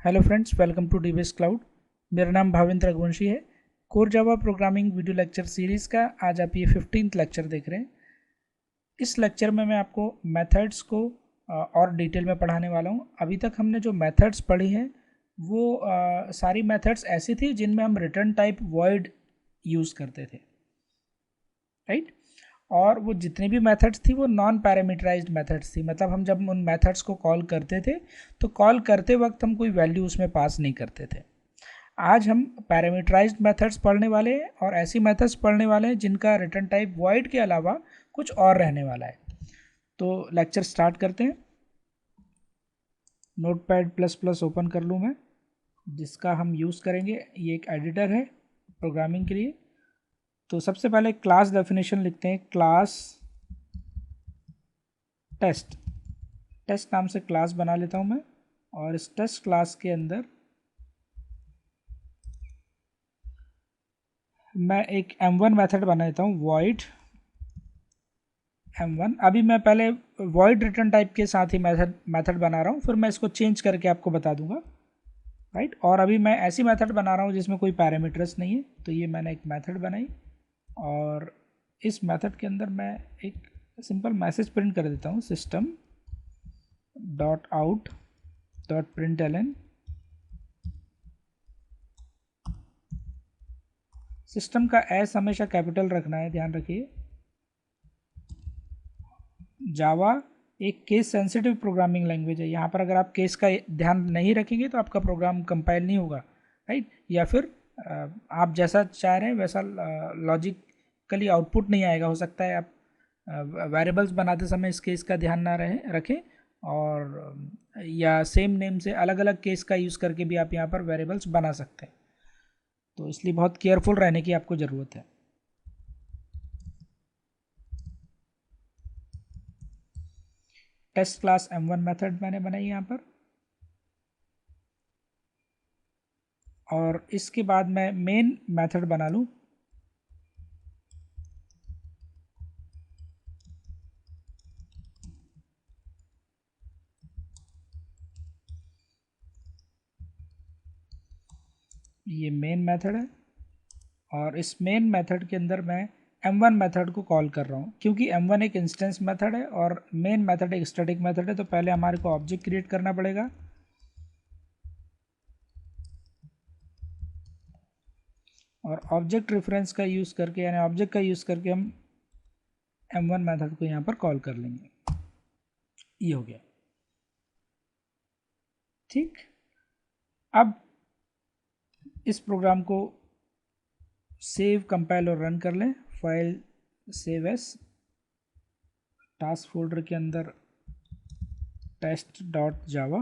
Hello friends, welcome to DBS cloud. मेरा नाम भावेंद्र रघुवंशी है। Core Java programming video lecture series का आज आप ये 15th लेक्चर देख रहे हैं। इस लेक्चर में मैं आपको मेथड्स को और डिटेल में पढ़ाने वाला हूँ। अभी तक हमने जो मेथड्स पढ़ी हैं वो सारी मेथड्स ऐसी थी जिनमें हम रिटर्न टाइप वॉइड यूज़ करते थे, राइट। और वो जितनी भी मेथड्स थी वो नॉन पैरामीटराइज्ड मेथड्स थी, मतलब हम जब उन मेथड्स को कॉल करते थे तो कॉल करते वक्त हम कोई वैल्यू उसमें पास नहीं करते थे। आज हम पैरामीटराइज्ड मेथड्स पढ़ने वाले हैं और ऐसी मेथड्स पढ़ने वाले हैं जिनका रिटर्न टाइप वॉइड के अलावा कुछ और रहने वाला है। तो लेक्चर स्टार्ट करते हैं। नोटपैड प्लस प्लस ओपन कर लूँ मैं, जिसका हम यूज़ करेंगे। ये एक एडिटर है प्रोग्रामिंग के लिए। तो सबसे पहले क्लास डेफिनेशन लिखते हैं। क्लास टेस्ट, टेस्ट नाम से क्लास बना लेता हूँ मैं, और इस टेस्ट क्लास के अंदर मैं एक m1 मेथड बना देता हूँ, void m1। अभी मैं पहले void रिटर्न टाइप के साथ ही मेथड बना रहा हूँ, फिर मैं इसको चेंज करके आपको बता दूंगा, राइट। और अभी मैं ऐसी मेथड बना रहा हूँ जिसमें कोई पैरामीटर्स नहीं है। तो ये मैंने एक मेथड बनाई और इस मेथड के अंदर मैं एक सिंपल मैसेज प्रिंट कर देता हूँ, system dot out dot println. System का एस हमेशा कैपिटल रखना है, ध्यान रखिए। जावा एक केस सेंसिटिव प्रोग्रामिंग लैंग्वेज है। यहाँ पर अगर आप केस का ध्यान नहीं रखेंगे तो आपका प्रोग्राम कंपाइल नहीं होगा, राइट। या फिर आप जैसा चाह रहे हैं वैसा लॉजिकली आउटपुट नहीं आएगा। हो सकता है आप वेरिएबल्स बनाते समय इस केस का ध्यान ना रखें, और या सेम नेम से अलग अलग केस का यूज़ करके भी आप यहाँ पर वेरिएबल्स बना सकते हैं। तो इसलिए बहुत केयरफुल रहने की आपको ज़रूरत है। टेस्ट क्लास m1 मेथड मैंने बनाई यहाँ पर, और इसके बाद मैं मेन मेथड बना लूँ। ये मेन मेथड है और इस मेन मेथड के अंदर मैं m1 मेथड को कॉल कर रहा हूँ। क्योंकि m1 एक इंस्टेंस मेथड है और मेन मेथड एक स्टैटिक मेथड है, तो पहले हमारे को ऑब्जेक्ट क्रिएट करना पड़ेगा। और ऑब्जेक्ट रेफरेंस का यूज़ करके, यानी ऑब्जेक्ट का यूज़ करके हम m1 मेथड को यहाँ पर कॉल कर लेंगे। ये हो गया, ठीक। अब इस प्रोग्राम को सेव, कंपाइल और रन कर लें। File save S, task folder के अंदर टेस्ट डॉट जावा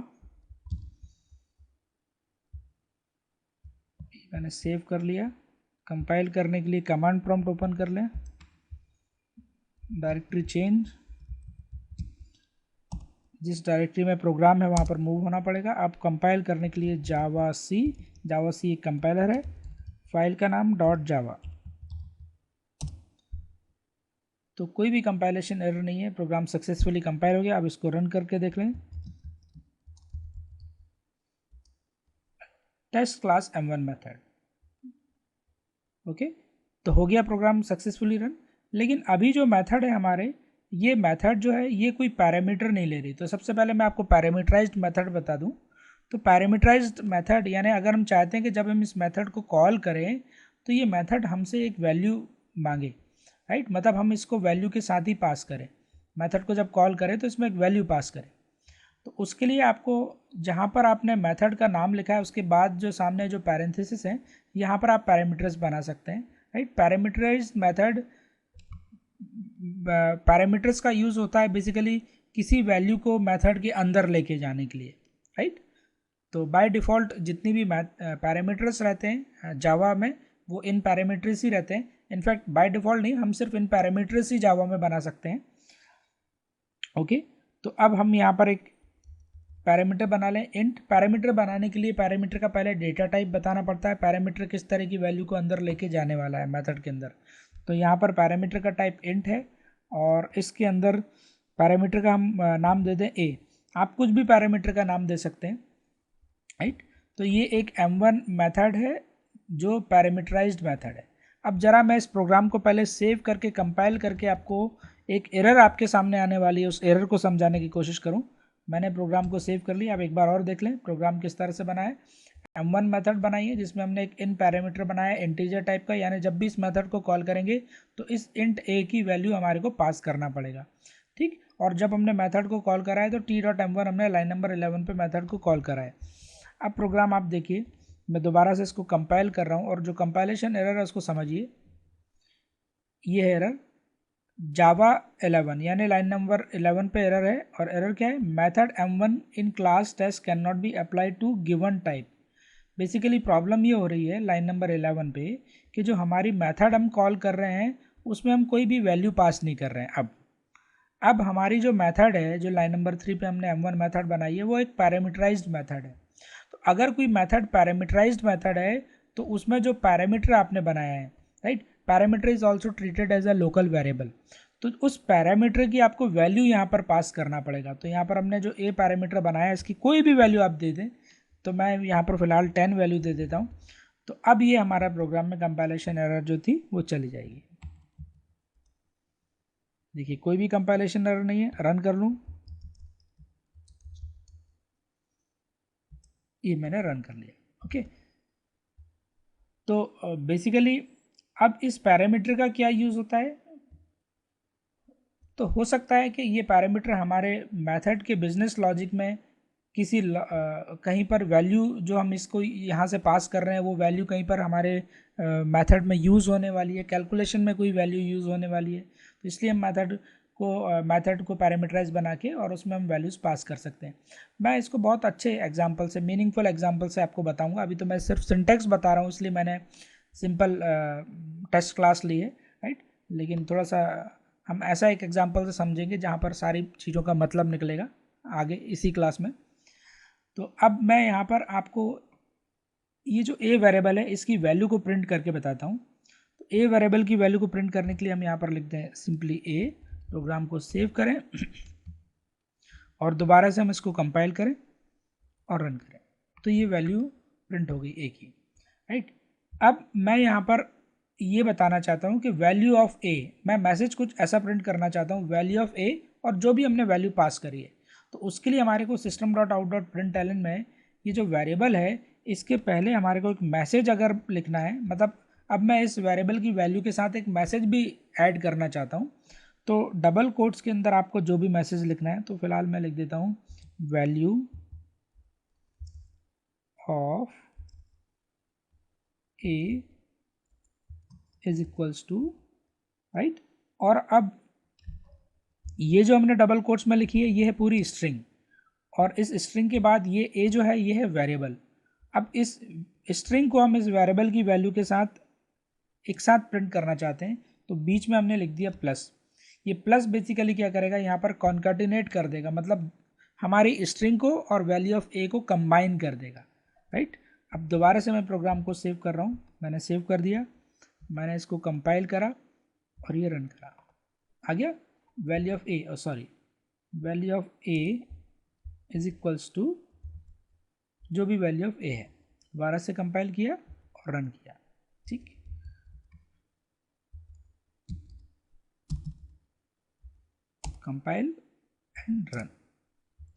मैंने सेव कर लिया। कंपाइल करने के लिए कमांड प्रॉम्प्ट ओपन कर लें, डायरेक्टरी चेंज, जिस डायरेक्टरी में प्रोग्राम है वहाँ पर मूव होना पड़ेगा। अब कंपाइल करने के लिए जावा सी एक कंपाइलर है, फाइल का नाम डॉट जावा। तो कोई भी कंपाइलेशन एरर नहीं है, प्रोग्राम सक्सेसफुली कंपाइल हो गया। अब इसको रन करके देख लें। Test class m1 method, okay. तो हो गया प्रोग्राम सक्सेसफुली रन। लेकिन अभी जो मेथड है हमारे, ये मेथड जो है ये कोई पैरामीटर नहीं ले रही। तो सबसे पहले मैं आपको पैरामीटराइज्ड मेथड बता दूं। तो पैरामीटराइज्ड मेथड यानी अगर हम चाहते हैं कि जब हम इस मेथड को कॉल करें तो ये मेथड हमसे एक वैल्यू मांगे, राइट। मतलब हम इसको वैल्यू के साथ ही पास करें। मेथड को जब कॉल करें तो इसमें एक वैल्यू पास करें। तो उसके लिए आपको, जहाँ पर आपने मेथड का नाम लिखा है उसके बाद जो सामने जो पैरेंथेसिस है, यहाँ पर आप पैरामीटर्स बना सकते हैं, राइट। पैरामीटराइज्ड मेथड, पैरामीटर्स का यूज़ होता है बेसिकली किसी वैल्यू को मेथड के अंदर लेके जाने के लिए, राइट। तो बाय डिफ़ॉल्ट जितनी भी पैरामीटर्स रहते हैं जावा में, वो इन पैरामीटर्स ही रहते हैं। इनफैक्ट बाय डिफ़ॉल्ट नहीं, हम सिर्फ इन पैरामीटर्स ही जावा में बना सकते हैं, ओके। तो अब हम यहाँ पर एक पैरामीटर बना लें, इंट। पैरामीटर बनाने के लिए पैरामीटर का पहले डेटा टाइप बताना पड़ता है, पैरामीटर किस तरह की वैल्यू को अंदर लेके जाने वाला है मेथड के अंदर। तो यहाँ पर पैरामीटर का टाइप इंट है और इसके अंदर पैरामीटर का हम नाम दे दें ए। आप कुछ भी पैरामीटर का नाम दे सकते हैं, राइट। तो ये एक M1 मेथड है जो पैरामीटराइज्ड मेथड है। अब ज़रा मैं इस प्रोग्राम को पहले सेव करके कंपाइल करके आपको एक एरर आपके सामने आने वाली है, उस एरर को समझाने की कोशिश करूं। मैंने प्रोग्राम को सेव कर लिया। अब एक बार और देख लें प्रोग्राम किस तरह से बना है। M1 मेथड बनाई है जिसमें हमने एक इन पैरामीटर बनाया इंटीजर टाइप का, यानी जब भी इस मेथड को कॉल करेंगे तो इस इंट a की वैल्यू हमारे को पास करना पड़ेगा, ठीक। और जब हमने मेथड को कॉल करा है तो t.m1 हमने लाइन नंबर 11 पे मेथड को कॉल करा है। अब प्रोग्राम आप देखिए, मैं दोबारा से इसको कंपाइल कर रहा हूँ और जो कंपाइलेशन एरर है उसको समझिए। ये है एरर जावा 11 यानी लाइन नंबर 11 पे एरर है। और एरर क्या है, method M1 in class test can not be apply to given type. Basically problem ये हो रही है लाइन नंबर 11 पे कि जो हमारी मेथड हम कॉल कर रहे हैं उसमें हम कोई भी वैल्यू पास नहीं कर रहे हैं। अब हमारी जो मेथड है, जो लाइन नंबर 3 पे हमने M1 मेथड बनाई है, वो एक पैरामीटराइज्ड मेथड है। तो अगर कोई मेथड पैरामीटराइज्ड मेथड है तो उसमें जो पैरामीटर आपने बनाया है, right, parameter is also treated as a local variable. तो उस पैरामीटर की आपको वैल्यू यहाँ पर पास करना पड़ेगा। तो यहाँ पर हमने जो ए पैरामीटर बनाया है इसकी कोई भी वैल्यू आप दे दें, तो मैं यहाँ पर फिलहाल 10 वैल्यू दे देता हूँ। तो अब ये हमारा प्रोग्राम में कंपाइलेशन एरर जो थी वो चली जाएगी। देखिए कोई भी कंपाइलेशन एरर नहीं है। रन कर लूँ, ये मैंने रन कर लिया। ओके, तो बेसिकली अब इस पैरामीटर का क्या यूज़ होता है, तो हो सकता है कि ये पैरामीटर हमारे मेथड के बिजनेस लॉजिक में किसी कहीं पर वैल्यू जो हम इसको यहाँ से पास कर रहे हैं वो वैल्यू कहीं पर हमारे मेथड में यूज़ होने वाली है, कैलकुलेशन में कोई वैल्यू यूज़ होने वाली है। तो इसलिए हम मेथड को पैरामीटराइज बना के और उसमें हम वैल्यूज़ पास कर सकते हैं। मैं इसको बहुत अच्छे एग्जांपल से, मीनिंगफुल एग्जांपल से आपको बताऊंगा। अभी तो मैं सिर्फ सिंटेक्स बता रहा हूँ इसलिए मैंने सिंपल टेस्ट क्लास ली है, राइट। लेकिन थोड़ा सा हम ऐसा एक एग्जांपल से समझेंगे जहाँ पर सारी चीज़ों का मतलब निकलेगा आगे इसी क्लास में। तो अब मैं यहाँ पर आपको ये जो a वेरिएबल है इसकी वैल्यू को प्रिंट करके बताता हूँ। तो a वेरिएबल की वैल्यू को प्रिंट करने के लिए हम यहाँ पर लिखते हैं सिंपली a। प्रोग्राम को सेव करें और दोबारा से हम इसको कंपाइल करें और रन करें, तो ये वैल्यू प्रिंट हो गई a की, राइट। अब मैं यहाँ पर ये बताना चाहता हूँ कि वैल्यू ऑफ a, मैं मैसेज कुछ ऐसा प्रिंट करना चाहता हूँ वैल्यू ऑफ a और जो भी हमने वैल्यू पास करी है। तो उसके लिए हमारे को system.out.println में ये जो वेरिएबल है इसके पहले हमारे को एक मैसेज अगर लिखना है, मतलब अब मैं इस वेरिएबल की वैल्यू के साथ एक मैसेज भी ऐड करना चाहता हूँ, तो डबल कोट्स के अंदर आपको जो भी मैसेज लिखना है, तो फिलहाल मैं लिख देता हूँ value of a is equals to, right. और अब ये जो हमने डबल कोट्स में लिखी है ये है पूरी स्ट्रिंग, और इस स्ट्रिंग के बाद ये a जो है ये है वेरिएबल। अब इस स्ट्रिंग को हम इस वेरिएबल की वैल्यू के साथ एक साथ प्रिंट करना चाहते हैं, तो बीच में हमने लिख दिया प्लस। ये प्लस बेसिकली क्या करेगा, यहाँ पर कॉन्काटिनेट कर देगा, मतलब हमारी स्ट्रिंग को और वैल्यू ऑफ a को कंबाइन कर देगा, राइट। अब दोबारा से मैं प्रोग्राम को सेव कर रहा हूँ, मैंने सेव कर दिया, मैंने इसको कंपाइल करा और ये रन करा, आ गया value of a, sorry value of a is equals to जो भी वैल्यू ऑफ a है। दोबारा से कंपाइल किया और रन किया, ठीक। कंपाइल एंड रन,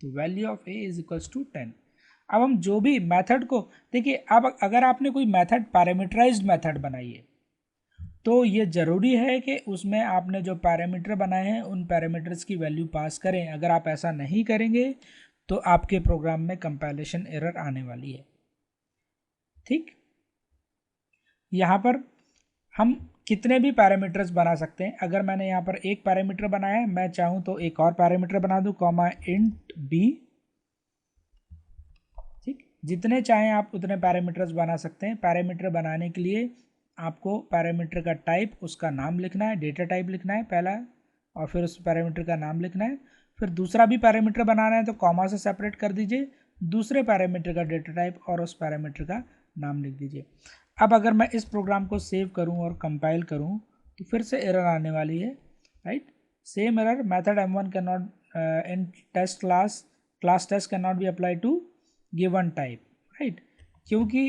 तो value of a is equals to 10। अब हम जो भी मेथड को देखिए, अब अगर आपने कोई मेथड पैरामीटराइज्ड मेथड बनाई है तो ये ज़रूरी है कि उसमें आपने जो पैरामीटर बनाए हैं उन पैरामीटर्स की वैल्यू पास करें। अगर आप ऐसा नहीं करेंगे तो आपके प्रोग्राम में कंपाइलेशन एरर आने वाली है, ठीक। यहाँ पर हम कितने भी पैरामीटर्स बना सकते हैं। अगर मैंने यहाँ पर एक पैरामीटर बनाया है, मैं चाहूँ तो एक और पैरामीटर बना दूँ कॉमा इंट b, ठीक। जितने चाहें आप उतने पैरामीटर्स बना सकते हैं। पैरामीटर बनाने के लिए आपको पैरामीटर का टाइप, उसका नाम लिखना है, डेटा टाइप लिखना है पहला, और फिर उस पैरामीटर का नाम लिखना है। फिर दूसरा भी पैरामीटर बनाना है तो कॉमा से सेपरेट कर दीजिए दूसरे पैरामीटर का डेटा टाइप और उस पैरामीटर का नाम लिख दीजिए। अब अगर मैं इस प्रोग्राम को सेव करूं और कंपाइल करूं तो फिर से एरर आने वाली है, right. Same error, method M1 can not in test class test can not be apply to given type, right. क्योंकि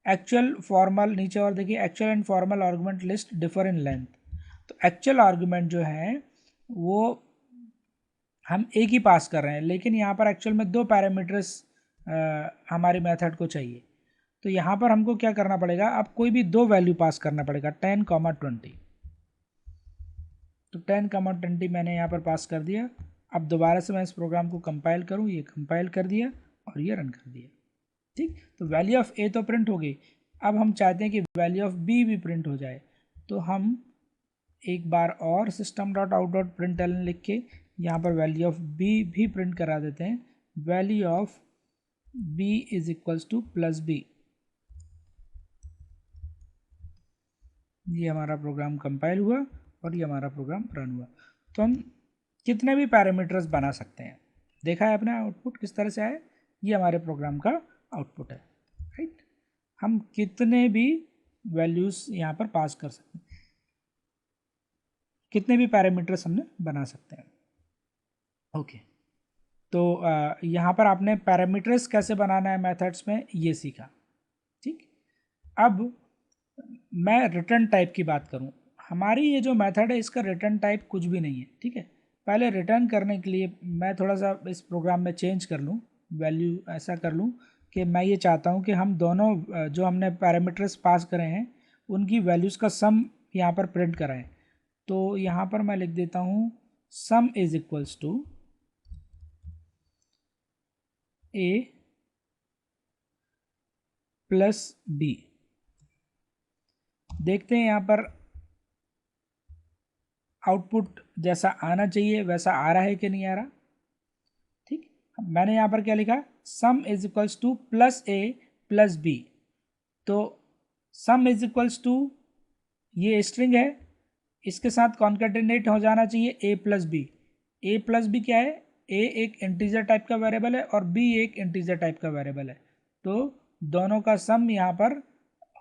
एक्चुअल फॉर्मल, नीचे और देखिए, actual and formal argument list differ in length. तो एक्चुअल आर्गुमेंट जो है वो हम एक ही पास कर रहे हैं, लेकिन यहाँ पर एक्चुअल में 2 पैरामीटर्स हमारी मेथड को चाहिए। तो यहाँ पर हमको क्या करना पड़ेगा, अब कोई भी 2 वैल्यू पास करना पड़ेगा, 10, 20। तो 10, 20 मैंने यहाँ पर पास कर दिया। अब दोबारा से मैं इस प्रोग्राम को कंपाइल करूँ, ये कंपाइल कर दिया और ये रन कर दिया। ठीक, तो वैल्यू ऑफ ए तो प्रिंट हो गई। अब हम चाहते हैं कि वैल्यू ऑफ बी भी प्रिंट हो जाए, तो हम एक बार और system dot out dot print ln लिख के यहाँ पर वैल्यू ऑफ बी भी प्रिंट करा देते हैं। Value of B is equals to plus B. ये हमारा प्रोग्राम कंपाइल हुआ और ये हमारा प्रोग्राम रन हुआ। तो हम कितने भी पैरामीटर्स बना सकते हैं। देखा है अपना आउटपुट किस तरह से आया, ये हमारे प्रोग्राम का आउटपुट है, राइट। हम कितने भी वैल्यूज़ यहाँ पर पास कर सकते हैं, कितने भी पैरामीटर्स हमने बना सकते हैं। ओके, तो यहाँ पर आपने पैरामीटर्स कैसे बनाना है मेथड्स में ये सीखा। ठीक, अब मैं रिटर्न टाइप की बात करूँ। हमारी ये जो मेथड है इसका रिटर्न टाइप कुछ भी नहीं है। ठीक है, पहले रिटर्न करने के लिए मैं थोड़ा सा इस प्रोग्राम में चेंज कर लूँ, वैल्यू ऐसा कर लूँ कि मैं ये चाहता हूँ कि हम दोनों जो हमने पैरामीटर्स पास करे हैं उनकी वैल्यूज़ का सम यहाँ पर प्रिंट कराएं। तो यहाँ पर मैं लिख देता हूँ sum is equals to A plus B. देखते हैं यहाँ पर आउटपुट जैसा आना चाहिए वैसा आ रहा है कि नहीं आ रहा। ठीक, मैंने यहाँ पर क्या लिखा, sum is equals to plus A plus B. तो सम इज इक्वल्स टू ये स्ट्रिंग है, इसके साथ कॉन्केटिनेट हो जाना चाहिए A plus B. A plus B क्या है, ए एक इंटीजर टाइप का वेरिएबल है और बी एक इंटीजर टाइप का वेरिएबल है। तो दोनों का सम यहाँ पर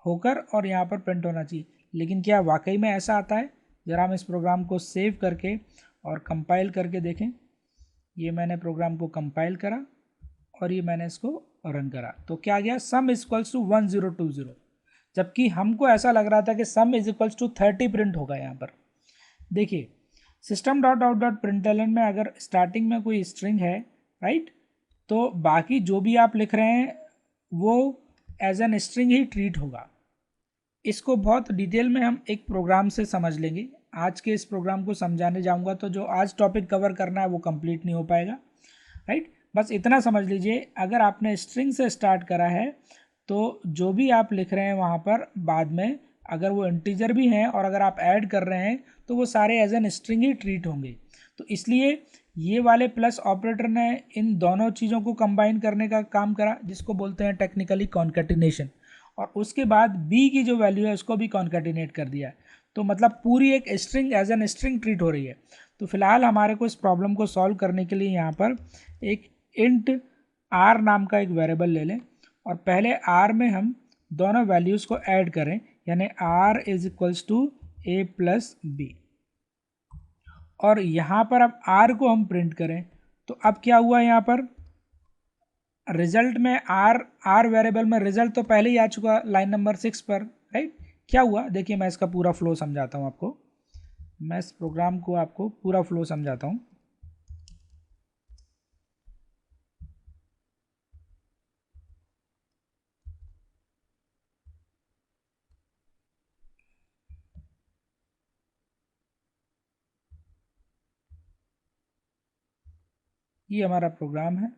होकर और यहाँ पर प्रिंट होना चाहिए। लेकिन क्या वाकई में ऐसा आता है? ज़रा हम इस प्रोग्राम को सेव करके और कंपाइल करके देखें। ये मैंने प्रोग्राम को कंपाइल करा और ये मैंने इसको रन करा, तो क्या आ गया, सम इज इक्वल्स टू 1020। जबकि हमको ऐसा लग रहा था कि sum is equals to 30 print होगा। यहाँ पर देखिए, system dot out dot println में अगर स्टार्टिंग में कोई स्ट्रिंग है, राइट, तो बाकी जो भी आप लिख रहे हैं वो एज एन स्ट्रिंग ही ट्रीट होगा। इसको बहुत डिटेल में हम एक प्रोग्राम से समझ लेंगे। आज के इस प्रोग्राम को समझाने जाऊंगा तो जो आज टॉपिक कवर करना है वो कंप्लीट नहीं हो पाएगा, राइट। बस इतना समझ लीजिए, अगर आपने स्ट्रिंग से स्टार्ट करा है तो जो भी आप लिख रहे हैं वहाँ पर बाद में अगर वो इंटीजर भी हैं और अगर आप ऐड कर रहे हैं तो वो सारे एज एन स्ट्रिंग ही ट्रीट होंगे। तो इसलिए ये वाले प्लस ऑपरेटर ने इन दोनों चीज़ों को कंबाइन करने का काम करा, जिसको बोलते हैं टेक्निकली कॉन्केटिनेशन। और उसके बाद बी की जो वैल्यू है उसको भी कॉन्केटिनेट कर दिया। तो मतलब पूरी एक string as an string treat हो रही है। तो फिलहाल हमारे को इस प्रॉब्लम को सॉल्व करने के लिए यहाँ पर एक इंट आर नाम का एक वेरिएबल ले लें और पहले आर में हम दोनों वैल्यूज़ को ऐड करें, यानी R is equals to A plus B. और यहाँ पर अब आर को हम प्रिंट करें तो अब क्या हुआ, यहाँ पर रिजल्ट में आर वेरिएबल में रिजल्ट तो पहले ही आ चुका लाइन नंबर 6 पर, राइट। क्या हुआ देखिए, मैं इसका पूरा फ्लो समझाता हूँ आपको। मैं इस प्रोग्राम को आपको पूरा फ्लो समझाता हूँ। ये हमारा प्रोग्राम है,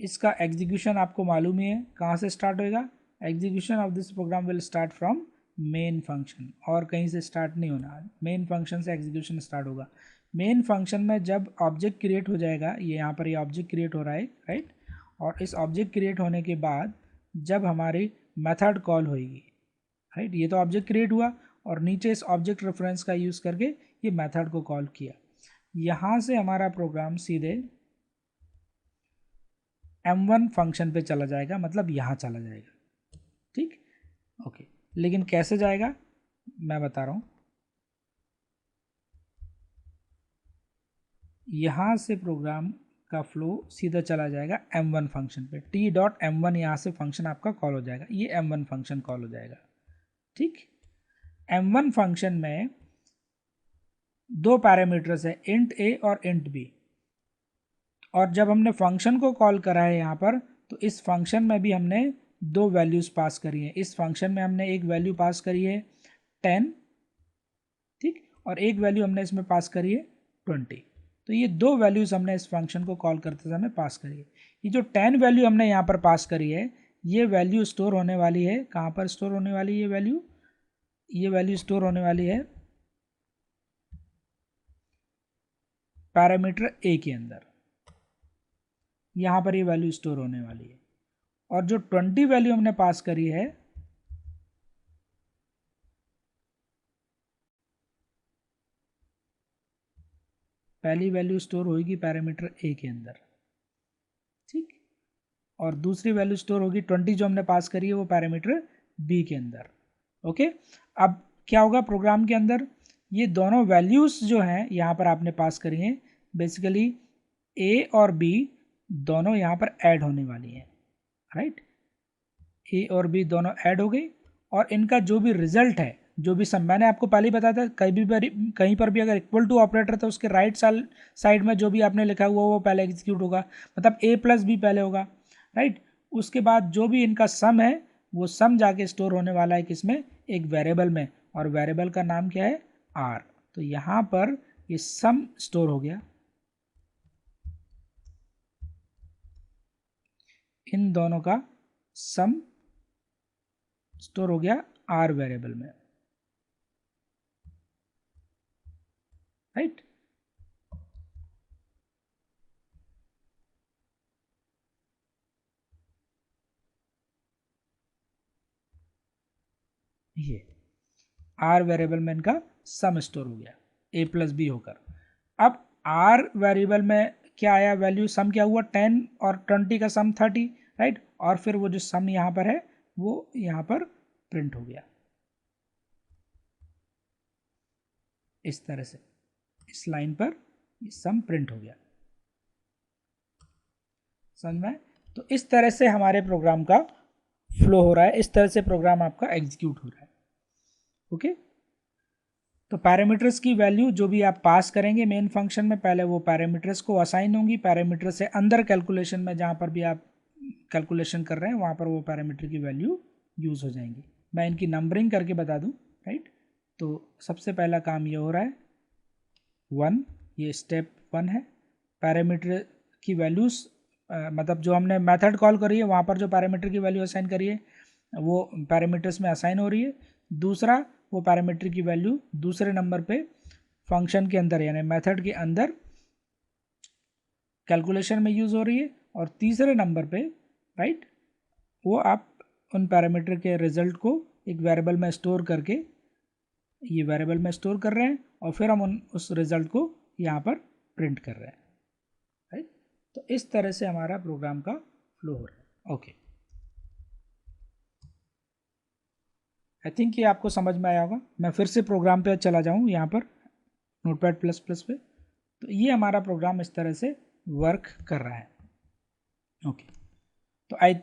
इसका एग्जीक्यूशन आपको मालूम ही है कहाँ से स्टार्ट होएगा। Execution of this program will start from main function, और कहीं से स्टार्ट नहीं होना, मेन फंक्शन से एग्जीक्यूशन स्टार्ट होगा। मेन फंक्शन में जब ऑब्जेक्ट क्रिएट हो जाएगा, ये यहाँ पर ये ऑब्जेक्ट क्रिएट हो रहा है, राइट। और इस ऑब्जेक्ट क्रिएट होने के बाद जब हमारी मेथड कॉल होएगी, राइट, ये तो ऑब्जेक्ट क्रिएट हुआ और नीचे इस ऑब्जेक्ट रेफरेंस का यूज़ करके ये मेथड को कॉल किया। यहाँ से हमारा प्रोग्राम सीधे M1 फंक्शन पे चला जाएगा, मतलब यहाँ चला जाएगा। ठीक, ओके। लेकिन कैसे जाएगा मैं बता रहा हूँ। यहाँ से प्रोग्राम का फ्लो सीधा चला जाएगा m1 फंक्शन पे। t.m1 यहाँ से फंक्शन आपका कॉल हो जाएगा, ये m1 फंक्शन कॉल हो जाएगा। ठीक, m1 फंक्शन में दो पैरामीटर्स है, int a और int b, और जब हमने फंक्शन को कॉल करा है यहाँ पर, तो इस फंक्शन में भी हमने दो वैल्यूज़ पास करी है। इस फंक्शन में हमने एक वैल्यू पास करी है 10, ठीक, और एक वैल्यू हमने इसमें पास करी है 20। तो ये दो वैल्यूज़ हमने इस फंक्शन को कॉल करते समय पास करी है। ये जो 10 वैल्यू हमने यहाँ पर पास करी है, ये वैल्यू स्टोर होने वाली है, कहाँ पर स्टोर होने वाली है ये वैल्यू स्टोर होने वाली है पैरामीटर ए के अंदर, यहाँ पर ये वैल्यू स्टोर होने वाली है। और जो 20 वैल्यू हमने पास करी है, पहली वैल्यू स्टोर होगी पैरामीटर ए के अंदर, ठीक, और दूसरी वैल्यू स्टोर होगी 20 जो हमने पास करी है वो पैरामीटर बी के अंदर। ओके, अब क्या होगा प्रोग्राम के अंदर, ये दोनों वैल्यूज़ जो हैं यहाँ पर आपने पास करी हैं, बेसिकली ए और बी दोनों यहाँ पर ऐड होने वाली हैं, राइट। ए और बी दोनों ऐड हो गई, और इनका जो भी रिजल्ट है, जो भी सम, मैंने आपको पहले ही बताया था, कहीं पर भी अगर इक्वल टू ऑपरेटर तो उसके राइट साइड में जो भी आपने लिखा हुआ वो पहले एग्जीक्यूट होगा, मतलब ए प्लस बी पहले होगा, राइट। उसके बाद जो भी इनका सम है वो सम जाके स्टोर होने वाला है किसमें, एक वेरिएबल में, और वेरिएबल का नाम क्या है, आर। तो यहाँ पर ये सम स्टोर हो गया, इन दोनों का सम स्टोर हो गया आर वेरिएबल में, राइट। ये आर वेरिएबल में इनका सम स्टोर हो गया ए प्लस बी होकर। अब आर वेरिएबल में क्या आया वैल्यू, सम क्या हुआ 10 और 20 का सम 30, राइट, और फिर वो जो सम यहाँ पर है वो यहाँ पर प्रिंट हो गया इस तरह से, इस लाइन पर ये सम प्रिंट हो गया, समझ में। तो इस तरह से हमारे प्रोग्राम का फ्लो हो रहा है, इस तरह से प्रोग्राम आपका एग्जीक्यूट हो रहा है। ओके, तो पैरामीटर्स की वैल्यू जो भी आप पास करेंगे मेन फंक्शन में, पहले वो पैरामीटर्स को असाइन होंगी, पैरामीटर से अंदर कैलकुलेशन में जहाँ पर भी आप कैलकुलेशन कर रहे हैं वहाँ पर वो पैरामीटर की वैल्यू यूज़ हो जाएंगी। मैं इनकी नंबरिंग करके बता दूँ, राइट। तो सबसे पहला काम ये हो रहा है 1, ये स्टेप 1 है, पैरामीटर की वैल्यूज़ मतलब जो हमने मेथड कॉल करी है वहाँ पर जो पैरामीटर की वैल्यू असाइन करी है वो पैरामीटर्स में असाइन हो रही है। दूसरा, वो पैरामीटर की वैल्यू दूसरे नंबर पे फंक्शन के अंदर यानी मेथड के अंदर कैलकुलेशन में यूज़ हो रही है। और तीसरे नंबर पे, राइट, वो आप उन पैरामीटर के रिजल्ट को एक वेरिएबल में स्टोर करके, ये वेरिएबल में स्टोर कर रहे हैं और फिर हम उस रिजल्ट को यहाँ पर प्रिंट कर रहे हैं, राइट। तो इस तरह से हमारा प्रोग्राम का फ्लो हो रहा है। ओके, आई थिंक ये आपको समझ में आया होगा। मैं फिर से प्रोग्राम पे चला जाऊँ यहाँ पर नोटपैड प्लस प्लस पे, तो ये हमारा प्रोग्राम इस तरह से वर्क कर रहा है। ओके, तो आई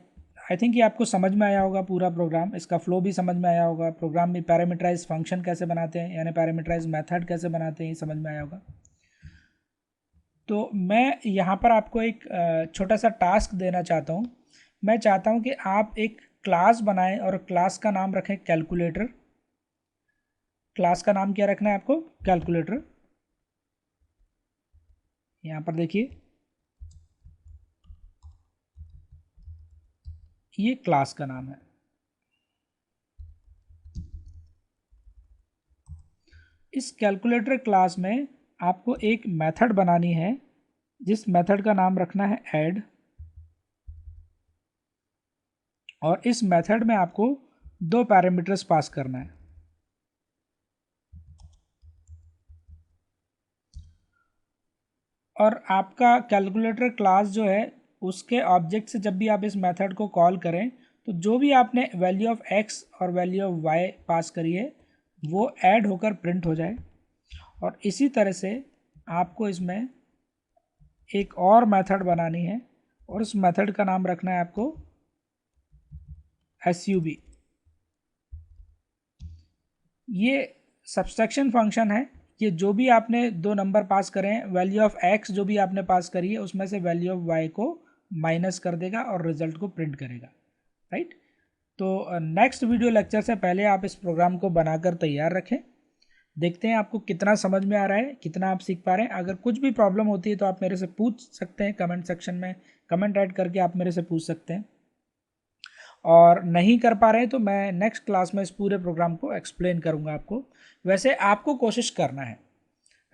थिंक ये आपको समझ में आया होगा पूरा प्रोग्राम, इसका फ्लो भी समझ में आया होगा, प्रोग्राम में पैरामीटराइज फंक्शन कैसे बनाते हैं यानी पैरामीटराइज मेथड कैसे बनाते हैं ये समझ में आया होगा। तो मैं यहाँ पर आपको एक छोटा सा टास्क देना चाहता हूँ। मैं चाहता हूँ कि आप एक क्लास बनाएं और क्लास का नाम रखें कैलकुलेटर। क्लास का नाम क्या रखना है आपको, कैलकुलेटर। यहाँ पर देखिए ये क्लास का नाम है। इस कैलकुलेटर क्लास में आपको एक मेथड बनानी है जिस मेथड का नाम रखना है ऐड, और इस मेथड में आपको दो पैरामीटर्स पास करना है। और आपका कैलकुलेटर क्लास जो है उसके ऑब्जेक्ट से जब भी आप इस मेथड को कॉल करें तो जो भी आपने वैल्यू ऑफ एक्स और वैल्यू ऑफ वाई पास करी है वो ऐड होकर प्रिंट हो जाए। और इसी तरह से आपको इसमें एक और मेथड बनानी है और उस मेथड का नाम रखना है आपको SUB। ये सब्सट्रैक्शन फंक्शन है। ये जो भी आपने दो नंबर पास करें हैं, वैल्यू ऑफ x जो भी आपने पास करी है उसमें से वैल्यू ऑफ y को माइनस कर देगा और रिजल्ट को प्रिंट करेगा, राइट। तो नेक्स्ट वीडियो लेक्चर से पहले आप इस प्रोग्राम को बनाकर तैयार रखें। देखते हैं आपको कितना समझ में आ रहा है, कितना आप सीख पा रहे हैं। अगर कुछ भी प्रॉब्लम होती है तो आप मेरे से पूछ सकते हैं कमेंट सेक्शन में, कमेंट ऐड करके आप मेरे से पूछ सकते हैं। और नहीं कर पा रहे हैं तो मैं नेक्स्ट क्लास में इस पूरे प्रोग्राम को एक्सप्लेन करूंगा आपको। वैसे आपको कोशिश करना है,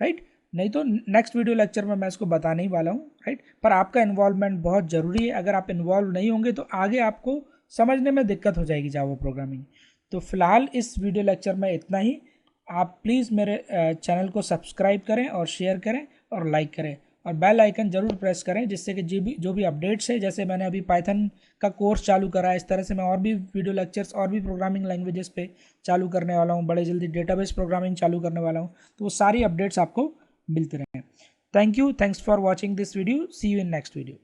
राइट, नहीं तो नेक्स्ट वीडियो लेक्चर में मैं इसको बताने ही वाला हूँ, राइट। पर आपका इन्वॉल्वमेंट बहुत ज़रूरी है। अगर आप इन्वॉल्व नहीं होंगे तो आगे आपको समझने में दिक्कत हो जाएगी जावा प्रोग्रामिंग। तो फिलहाल इस वीडियो लेक्चर में इतना ही। आप प्लीज़ मेरे चैनल को सब्सक्राइब करें और शेयर करें और लाइक करें और बेल आइकन ज़रूर प्रेस करें, जिससे कि जो भी अपडेट्स है, जैसे मैंने अभी पाइथन का कोर्स चालू करा है, इस तरह से मैं और भी वीडियो लेक्चर्स और भी प्रोग्रामिंग लैंग्वेजेस पे चालू करने वाला हूँ। बड़े जल्दी डेटाबेस प्रोग्रामिंग चालू करने वाला हूँ, तो वो सारी अपडेट्स आपको मिलते रहें। Thank you, thanks for watching this video, see you in next video.